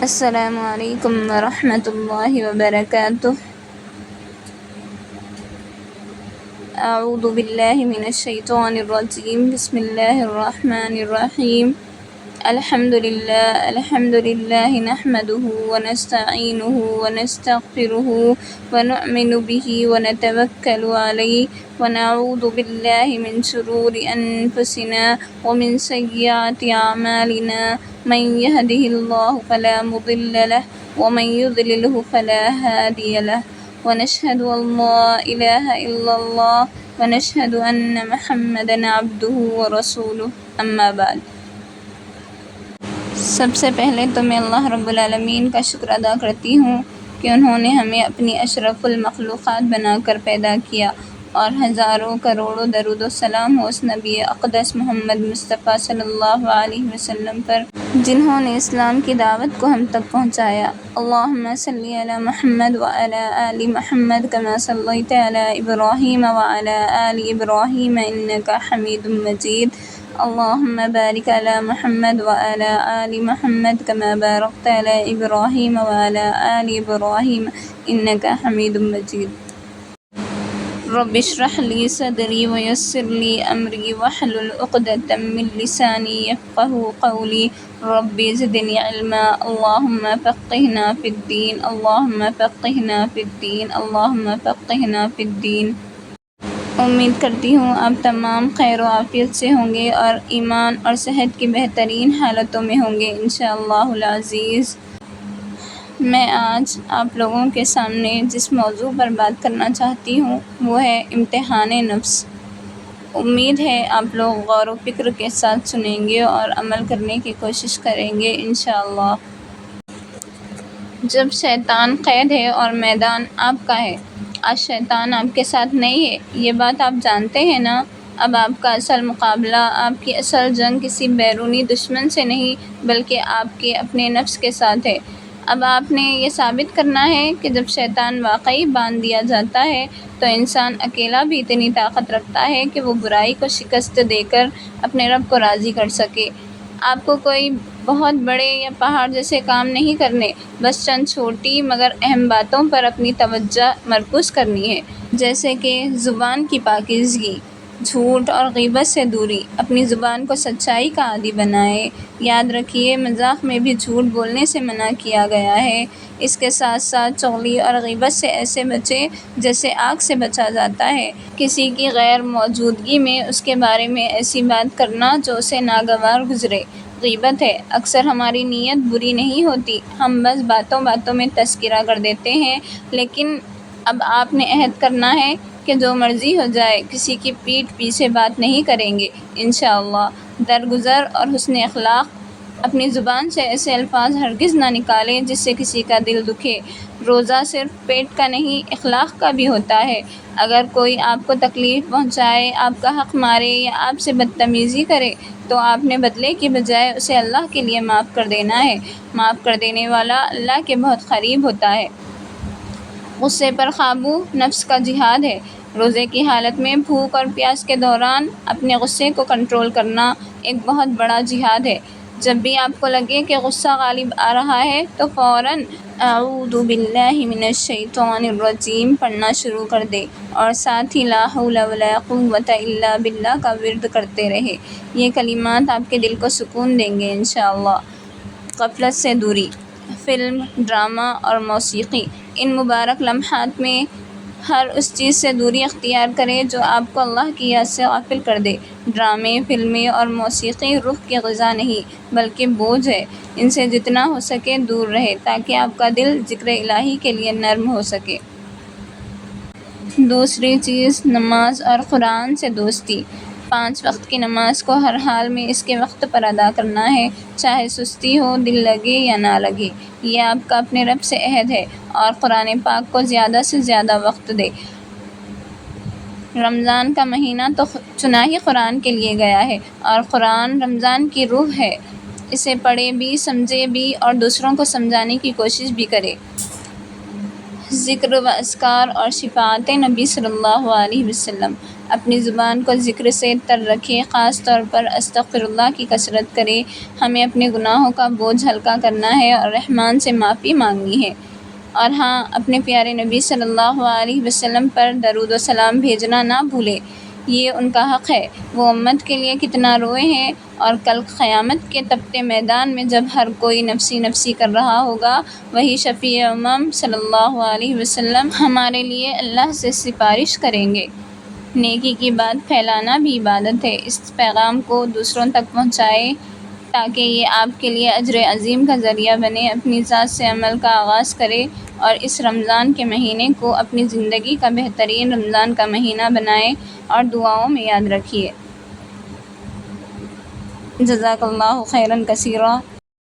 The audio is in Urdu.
السلام علیکم ورحمۃ اللہ وبرکاتہ۔ اعوذ باللہ من الشیطان الرجیم، بسم اللہ الرحمن الرحیم۔ الحمد للہ نحمده ونستعینه ونستغفره ونؤمن به ونتوکل علیہ ونعوذ باللہ من شرور انفسنا ومن سیئات اعمالنا، من يهده الله فلا مضل له ومن يضلله فلا هادي له، ونشهد ان لا الہ الا اللہ ونشهد ان محمدا عبده ورسولہ، اما بعد۔ سب سے پہلے تو میں اللہ رب العالمین کا شکر ادا کرتی ہوں کہ انہوں نے ہمیں اپنی اشرف المخلوقات بنا کر پیدا کیا، اور ہزاروں کروڑوں درود و سلام ہو اس نبی اقدس محمد مصطفیٰ صلی اللہ علیہ وسلم پر، جنہوں نے اسلام کی دعوت کو ہم تک پہنچایا۔ اللہم صلی علی محمد وعلی آل محمد کما صلیت علی ابراہیم وعلی آل ابراہیم انک حمید مجید۔ اللہم بارک علی محمد وعلی آل محمد کما بارکت علی ابراہیم وعلی آل ابراہیم انک حمید مجید۔ رب اشرح لی صدری ویسر لی امری واحلل عقدۃ من لسانی یفقہوا قولی، رب زدنی علما، اللہم فقہنا فی الدین، اللہم فقہنا فی الدین، اللہم فقہنا فی الدین۔ امید کرتی ہوں آپ تمام خیر و عافیت سے ہوں گے اور ایمان اور صحت کی بہترین حالتوں میں ہوں گے انشاءاللہ العزیز۔ میں آج آپ لوگوں کے سامنے جس موضوع پر بات کرنا چاہتی ہوں وہ ہے امتحان نفس۔ امید ہے آپ لوگ غور و فکر کے ساتھ سنیں گے اور عمل کرنے کی کوشش کریں گے انشاءاللہ۔ جب شیطان قید ہے اور میدان آپ کا ہے، آج شیطان آپ کے ساتھ نہیں ہے، یہ بات آپ جانتے ہیں نا۔ اب آپ کا اصل مقابلہ، آپ کی اصل جنگ کسی بیرونی دشمن سے نہیں بلکہ آپ کے اپنے نفس کے ساتھ ہے۔ اب آپ نے یہ ثابت کرنا ہے کہ جب شیطان واقعی باندھ دیا جاتا ہے تو انسان اکیلا بھی اتنی طاقت رکھتا ہے کہ وہ برائی کو شکست دے کر اپنے رب کو راضی کر سکے۔ آپ کو کوئی بہت بڑے یا پہاڑ جیسے کام نہیں کرنے، بس چند چھوٹی مگر اہم باتوں پر اپنی توجہ مرکوز کرنی ہے، جیسے کہ زبان کی پاکیزگی، جھوٹ اور غیبت سے دوری۔ اپنی زبان کو سچائی کا عادی بنائے۔ یاد رکھیے، مذاق میں بھی جھوٹ بولنے سے منع کیا گیا ہے۔ اس کے ساتھ ساتھ چغلی اور غیبت سے ایسے بچیں جیسے آگ سے بچا جاتا ہے۔ کسی کی غیر موجودگی میں اس کے بارے میں ایسی بات کرنا جو اسے ناگوار گزرے، غیبت ہے۔ اکثر ہماری نیت بری نہیں ہوتی، ہم بس باتوں باتوں میں تذکرہ کر دیتے ہیں، لیکن اب آپ نے عہد کرنا ہے کہ جو مرضی ہو جائے کسی کی پیٹھ پیچھے بات نہیں کریں گے انشاءاللہ۔ درگزر اور حسن اخلاق، اپنی زبان سے ایسے الفاظ ہرگز نہ نکالیں جس سے کسی کا دل دکھے۔ روزہ صرف پیٹ کا نہیں، اخلاق کا بھی ہوتا ہے۔ اگر کوئی آپ کو تکلیف پہنچائے، آپ کا حق مارے یا آپ سے بدتمیزی کرے تو آپ نے بدلے کی بجائے اسے اللہ کے لیے معاف کر دینا ہے۔ معاف کر دینے والا اللہ کے بہت قریب ہوتا ہے۔ غصے پر قابو نفس کا جہاد ہے۔ روزے کی حالت میں بھوک اور پیاس کے دوران اپنے غصے کو کنٹرول کرنا ایک بہت بڑا جہاد ہے۔ جب بھی آپ کو لگے کہ غصہ غالب آ رہا ہے تو فوراً اعوذ باللہ من الشیطان الرجیم پڑھنا شروع کر دے اور ساتھ ہی لا حول ولا قوۃ الا باللہ کا ورد کرتے رہے۔ یہ کلمات آپ کے دل کو سکون دیں گے انشاءاللہ۔ غفلت سے دوری، فلم، ڈرامہ اور موسیقی، ان مبارک لمحات میں ہر اس چیز سے دوری اختیار کرے جو آپ کو اللہ کی یاد سے غافل کر دے۔ ڈرامے، فلمیں اور موسیقی روح کی غذا نہیں بلکہ بوجھ ہے۔ ان سے جتنا ہو سکے دور رہے تاکہ آپ کا دل ذکر الہی کے لیے نرم ہو سکے۔ دوسری چیز، نماز اور قرآن سے دوستی۔ 5 وقت کی نماز کو ہر حال میں اس کے وقت پر ادا کرنا ہے، چاہے سستی ہو، دل لگے یا نہ لگے۔ یہ آپ کا اپنے رب سے عہد ہے، اور قرآن پاک کو زیادہ سے زیادہ وقت دے۔ رمضان کا مہینہ تو چنا ہی قرآن کے لیے گیا ہے، اور قرآن رمضان کی روح ہے۔ اسے پڑھے بھی، سمجھے بھی اور دوسروں کو سمجھانے کی کوشش بھی کرے۔ ذکر و اذکار اور شفاعت نبی صلی اللہ علیہ وسلم۔ اپنی زبان کو ذکر سے تر رکھے، خاص طور پر استغفر اللہ کی کثرت کرے۔ ہمیں اپنے گناہوں کا بوجھ ہلکا کرنا ہے اور رحمان سے معافی مانگنی ہے۔ اور ہاں، اپنے پیارے نبی صلی اللہ علیہ وسلم پر درود و سلام بھیجنا نہ بھولیں، یہ ان کا حق ہے۔ وہ امت کے لیے کتنا روئے ہیں، اور کل قیامت کے تپتے میدان میں جب ہر کوئی نفسی نفسی کر رہا ہوگا، وہی شفیع امم صلی اللہ علیہ وسلم ہمارے لیے اللہ سے سفارش کریں گے۔ نیکی کی بات پھیلانا بھی عبادت ہے۔ اس پیغام کو دوسروں تک پہنچائیں تاکہ یہ آپ کے لیے اجر عظیم کا ذریعہ بنے۔ اپنی ذات سے عمل کا آغاز کریں اور اس رمضان کے مہینے کو اپنی زندگی کا بہترین رمضان کا مہینہ بنائیں اور دعاؤں میں یاد رکھیے۔ جزاک اللہ خیراً کثیرا۔